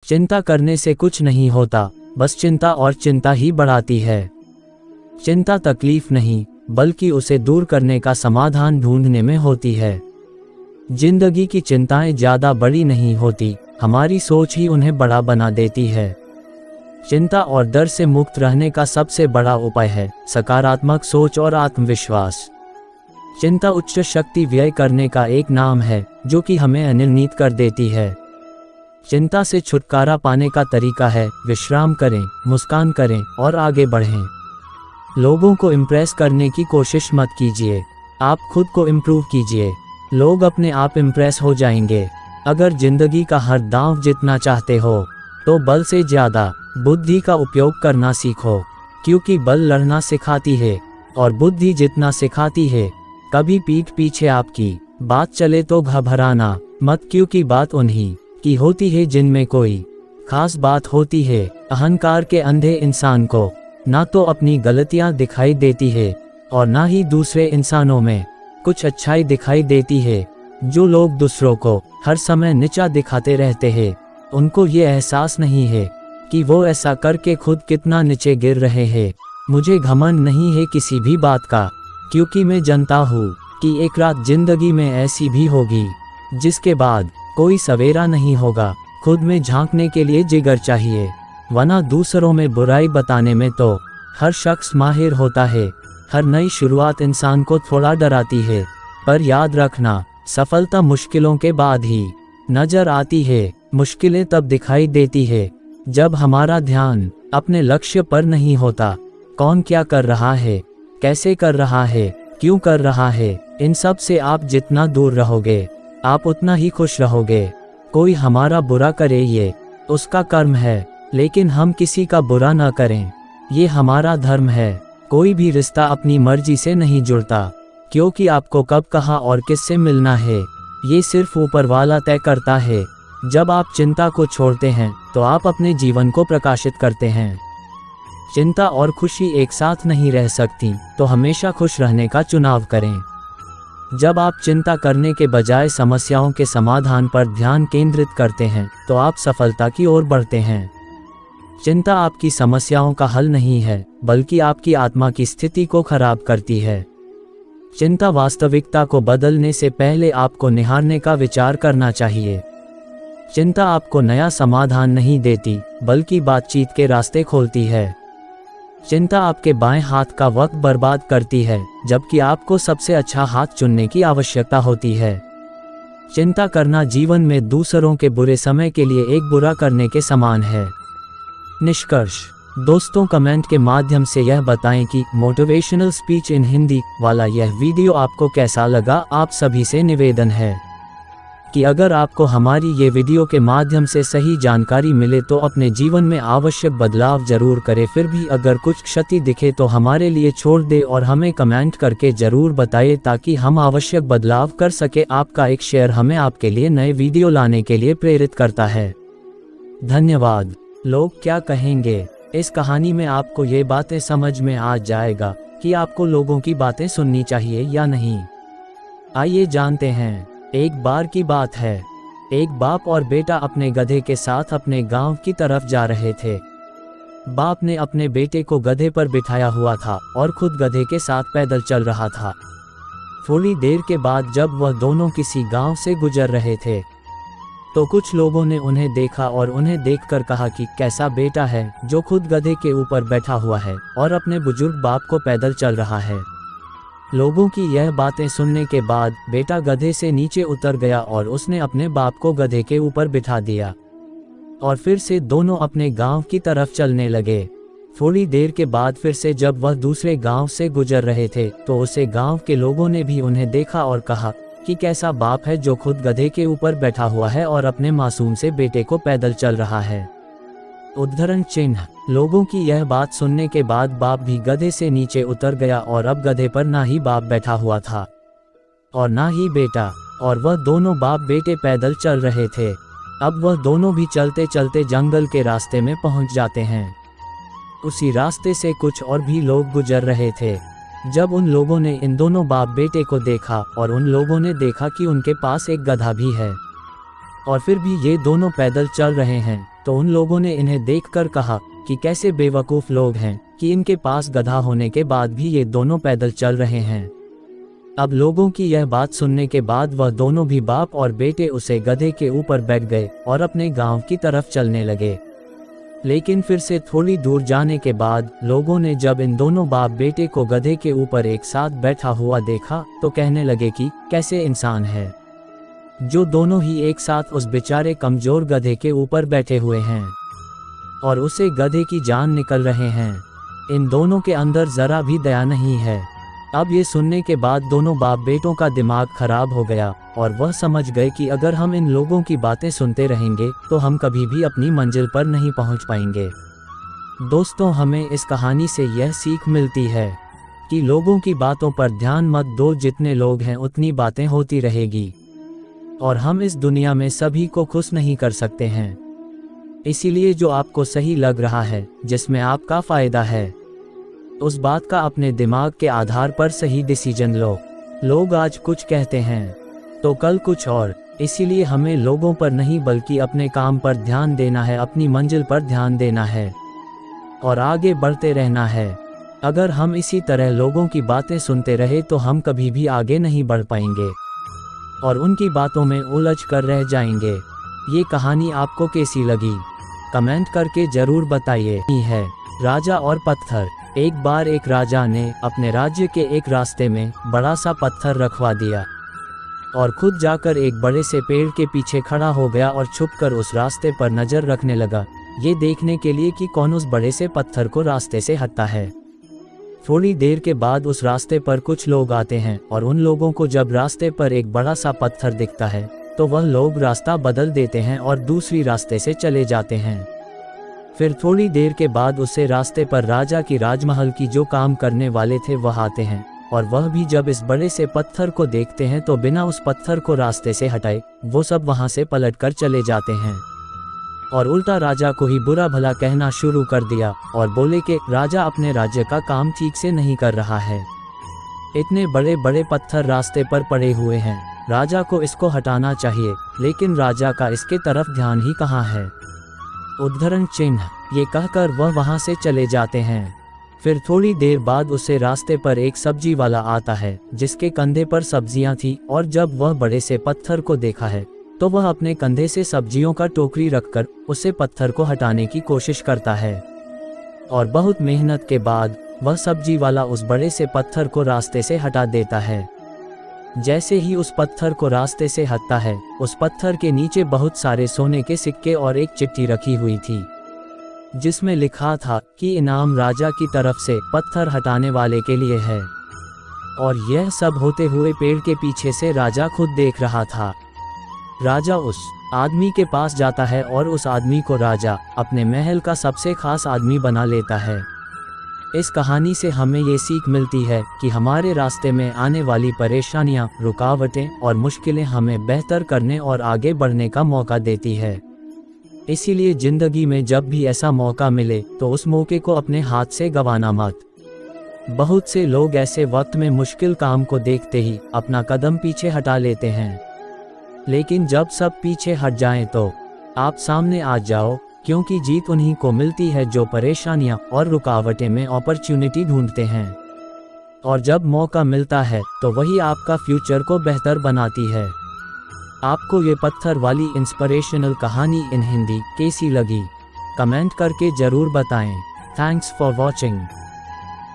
चिंता करने से कुछ नहीं होता, बस चिंता और चिंता ही बढ़ाती है। चिंता तकलीफ नहीं, बल्कि उसे दूर करने का समाधान ढूंढने में होती है। जिंदगी की चिंताएं ज़्यादा बड़ी नहीं होती, हमारी सोच ही उन्हें बड़ा बना देती है। चिंता और डर से मुक्त रहने का सबसे बड़ा उपाय है सकारात्मक सोच और आत्मविश्वास। चिंता उच्च शक्ति व्यय करने का एक नाम है, जो कि हमें अनिर्णीत कर देती है। चिंता से छुटकारा पाने का तरीका है विश्राम करें, मुस्कान करें और आगे बढ़ें। लोगों को इम्प्रेस करने की कोशिश मत कीजिए, आप खुद को इम्प्रूव कीजिए। लोग अपने आप इम्प्रेस हो जाएंगे। अगर जिंदगी का हर दांव जीतना चाहते हो तो बल से ज़्यादा बुद्धि का उपयोग करना सीखो, क्योंकि बल लड़ना सिखाती है और बुद्धि जितना सिखाती है। कभी पीठ पीछे आपकी बात चले तो घबराना मत, क्योंकि बात उन्हीं की होती है जिनमें कोई खास बात होती है। अहंकार के अंधे इंसान को ना तो अपनी गलतियां दिखाई देती है और ना ही दूसरे इंसानों में कुछ अच्छाई दिखाई देती है। जो लोग दूसरों को हर समय नीचा दिखाते रहते हैं, उनको ये एहसास नहीं है कि वो ऐसा करके खुद कितना नीचे गिर रहे हैं। मुझे घमंड नहीं है किसी भी बात का, क्योंकि मैं जानता हूँ कि एक रात जिंदगी में ऐसी भी होगी जिसके बाद कोई सवेरा नहीं होगा। खुद में झांकने के लिए जिगर चाहिए, वरना दूसरों में बुराई बताने में तो हर शख्स माहिर होता है। हर नई शुरुआत इंसान को थोड़ा डराती है, पर याद रखना सफलता मुश्किलों के बाद ही नजर आती है। मुश्किलें तब दिखाई देती है जब हमारा ध्यान अपने लक्ष्य पर नहीं होता। कौन क्या कर रहा है, कैसे कर रहा है, क्यों कर रहा है, इन सब से आप जितना दूर रहोगे, आप उतना ही खुश रहोगे। कोई हमारा बुरा करे ये उसका कर्म है, लेकिन हम किसी का बुरा ना करें, ये हमारा धर्म है। कोई भी रिश्ता अपनी मर्जी से नहीं जुड़ता, क्योंकि आपको कब कहाँ और किससे मिलना है, ये सिर्फ ऊपर वाला तय करता है। जब आप चिंता को छोड़ते हैं तो आप अपने जीवन को प्रकाशित करते हैं। चिंता और खुशी एक साथ नहीं रह सकती, तो हमेशा खुश रहने का चुनाव करें। जब आप चिंता करने के बजाय समस्याओं के समाधान पर ध्यान केंद्रित करते हैं तो आप सफलता की ओर बढ़ते हैं। चिंता आपकी समस्याओं का हल नहीं है, बल्कि आपकी आत्मा की स्थिति को खराब करती है। चिंता वास्तविकता को बदलने से पहले आपको निहारने का विचार करना चाहिए। चिंता आपको नया समाधान नहीं देती, बल्कि बातचीत के रास्ते खोलती है। चिंता आपके बाएं हाथ का वक्त बर्बाद करती है, जबकि आपको सबसे अच्छा हाथ चुनने की आवश्यकता होती है। चिंता करना जीवन में दूसरों के बुरे समय के लिए एक बुरा करने के समान है। निष्कर्ष दोस्तों, कमेंट के माध्यम से यह बताएं कि मोटिवेशनल स्पीच इन हिंदी वाला यह वीडियो आपको कैसा लगा। आप सभी से निवेदन है कि अगर आपको हमारी ये वीडियो के माध्यम से सही जानकारी मिले तो अपने जीवन में आवश्यक बदलाव जरूर करें। फिर भी अगर कुछ क्षति दिखे तो हमारे लिए छोड़ दे और हमें कमेंट करके जरूर बताइए, ताकि हम आवश्यक बदलाव कर सके। आपका एक शेयर हमें आपके लिए नए वीडियो लाने के लिए प्रेरित करता है। धन्यवाद। लोग क्या कहेंगे, इस कहानी में आपको ये बातें समझ में आ जाएगा कि आपको लोगों की बातें सुननी चाहिए या नहीं। आइए जानते हैं। एक बार की बात है, एक बाप और बेटा अपने गधे के साथ अपने गांव की तरफ जा रहे थे। बाप ने अपने बेटे को गधे पर बिठाया हुआ था और खुद गधे के साथ पैदल चल रहा था। थोड़ी देर के बाद जब वह दोनों किसी गांव से गुजर रहे थे तो कुछ लोगों ने उन्हें देखा और उन्हें देखकर कहा कि कैसा बेटा है जो खुद गधे के ऊपर बैठा हुआ है और अपने बुजुर्ग बाप को पैदल चल रहा है। लोगों की यह बातें सुनने के बाद बेटा गधे से नीचे उतर गया और उसने अपने बाप को गधे के ऊपर बिठा दिया और फिर से दोनों अपने गांव की तरफ चलने लगे। थोड़ी देर के बाद फिर से जब वह दूसरे गांव से गुजर रहे थे तो उसे गांव के लोगों ने भी उन्हें देखा और कहा कि कैसा बाप है जो खुद गधे के ऊपर बैठा हुआ है और अपने मासूम से बेटे को पैदल चल रहा है। उद्धरण चिन्ह। लोगों की यह बात सुनने के बाद बाप भी गधे से नीचे उतर गया और अब गधे पर ना ही बाप बैठा हुआ था और ना ही बेटा, और वह दोनों बाप बेटे पैदल चल रहे थे। अब वह दोनों भी चलते चलते जंगल के रास्ते में पहुंच जाते हैं। उसी रास्ते से कुछ और भी लोग गुजर रहे थे। जब उन लोगों ने इन दोनों बाप बेटे को देखा और उन लोगों ने देखा कि उनके पास एक गधा भी है, और फिर भी ये दोनों पैदल चल रहे हैं। तो उन लोगों ने इन्हें देखकर कहा कि कैसे बेवकूफ़ लोग हैं कि इनके पास गधा होने के बाद भी ये दोनों पैदल चल रहे हैं। अब लोगों की यह बात सुनने के बाद वह दोनों भी बाप और बेटे उसे गधे के ऊपर बैठ गए और अपने गांव की तरफ चलने लगे। लेकिन फिर से थोड़ी दूर जाने के बाद लोगों ने जब इन दोनों बाप बेटे को गधे के ऊपर एक साथ बैठा हुआ देखा तो कहने लगे कि कैसे इंसान है जो दोनों ही एक साथ उस बेचारे कमजोर गधे के ऊपर बैठे हुए हैं और उसे गधे की जान निकल रहे हैं। इन दोनों के अंदर जरा भी दया नहीं है। अब ये सुनने के बाद दोनों बाप बेटों का दिमाग खराब हो गया और वह समझ गए कि अगर हम इन लोगों की बातें सुनते रहेंगे तो हम कभी भी अपनी मंजिल पर नहीं पहुंच पाएंगे। दोस्तों, हमें इस कहानी से यह सीख मिलती है कि लोगों की बातों पर ध्यान मत दो, जितने लोग हैं उतनी बातें होती रहेगी और हम इस दुनिया में सभी को खुश नहीं कर सकते हैं। इसीलिए जो आपको सही लग रहा है, जिसमें आपका फ़ायदा है, उस बात का अपने दिमाग के आधार पर सही डिसीजन लो। लोग आज कुछ कहते हैं तो कल कुछ और, इसीलिए हमें लोगों पर नहीं बल्कि अपने काम पर ध्यान देना है, अपनी मंजिल पर ध्यान देना है और आगे बढ़ते रहना है। अगर हम इसी तरह लोगों की बातें सुनते रहे तो हम कभी भी आगे नहीं बढ़ पाएंगे और उनकी बातों में उलझ कर रह जाएंगे। ये कहानी आपको कैसी लगी कमेंट करके जरूर बताइए। है राजा और पत्थर। एक बार एक राजा ने अपने राज्य के एक रास्ते में बड़ा सा पत्थर रखवा दिया और खुद जाकर एक बड़े से पेड़ के पीछे खड़ा हो गया और छुपकर उस रास्ते पर नजर रखने लगा, ये देखने के लिए कि कौन उस बड़े से पत्थर को रास्ते से हटाता है। थोड़ी देर के बाद उस रास्ते पर कुछ लोग आते हैं और उन लोगों को जब रास्ते पर एक बड़ा सा पत्थर दिखता है तो वह लोग रास्ता बदल देते हैं और दूसरी रास्ते से चले जाते हैं। फिर थोड़ी देर के बाद उसे रास्ते पर राजा की राजमहल की जो काम करने वाले थे वह आते हैं और वह भी जब इस बड़े से पत्थर को देखते हैं तो बिना उस पत्थर को रास्ते से हटाए वो सब वहां से पलटकर चले जाते हैं और उल्टा राजा को ही बुरा भला कहना शुरू कर दिया और बोले कि राजा अपने राज्य का काम ठीक से नहीं कर रहा है। इतने बड़े बड़े पत्थर रास्ते पर पड़े हुए हैं, राजा को इसको हटाना चाहिए, लेकिन राजा का इसके तरफ ध्यान ही कहाँ है। उद्धरण चिन्ह। ये कहकर वह वहां से चले जाते हैं। फिर थोड़ी देर बाद उसे रास्ते पर एक सब्जी वाला आता है जिसके कंधे पर सब्जियां थी और जब वह बड़े से पत्थर को देखा है तो वह अपने कंधे से सब्जियों का टोकरी रखकर उसे पत्थर को हटाने की कोशिश करता है और बहुत मेहनत के बाद वह सब्जी वाला उस बड़े से पत्थर को रास्ते से हटा देता है। जैसे ही उस पत्थर को रास्ते से हटता है, उस पत्थर के नीचे बहुत सारे सोने के सिक्के और एक चिट्ठी रखी हुई थी जिसमें लिखा था कि इनाम राजा की तरफ से पत्थर हटाने वाले के लिए है। और यह सब होते हुए पेड़ के पीछे से राजा खुद देख रहा था। राजा उस आदमी के पास जाता है और उस आदमी को राजा अपने महल का सबसे खास आदमी बना लेता है। इस कहानी से हमें ये सीख मिलती है कि हमारे रास्ते में आने वाली परेशानियां, रुकावटें और मुश्किलें हमें बेहतर करने और आगे बढ़ने का मौका देती है। इसीलिए जिंदगी में जब भी ऐसा मौका मिले तो उस मौके को अपने हाथ से गंवाना मत। बहुत से लोग ऐसे वक्त में मुश्किल काम को देखते ही अपना कदम पीछे हटा लेते हैं, लेकिन जब सब पीछे हट जाएं तो आप सामने आ जाओ, क्योंकि जीत उन्हीं को मिलती है जो परेशानियां और रुकावटें में अपॉर्चुनिटी ढूंढते हैं। और जब मौका मिलता है तो वही आपका फ्यूचर को बेहतर बनाती है। आपको ये पत्थर वाली इंस्पिरेशनल कहानी इन हिंदी कैसी लगी कमेंट करके जरूर बताएं। Thanks for watching.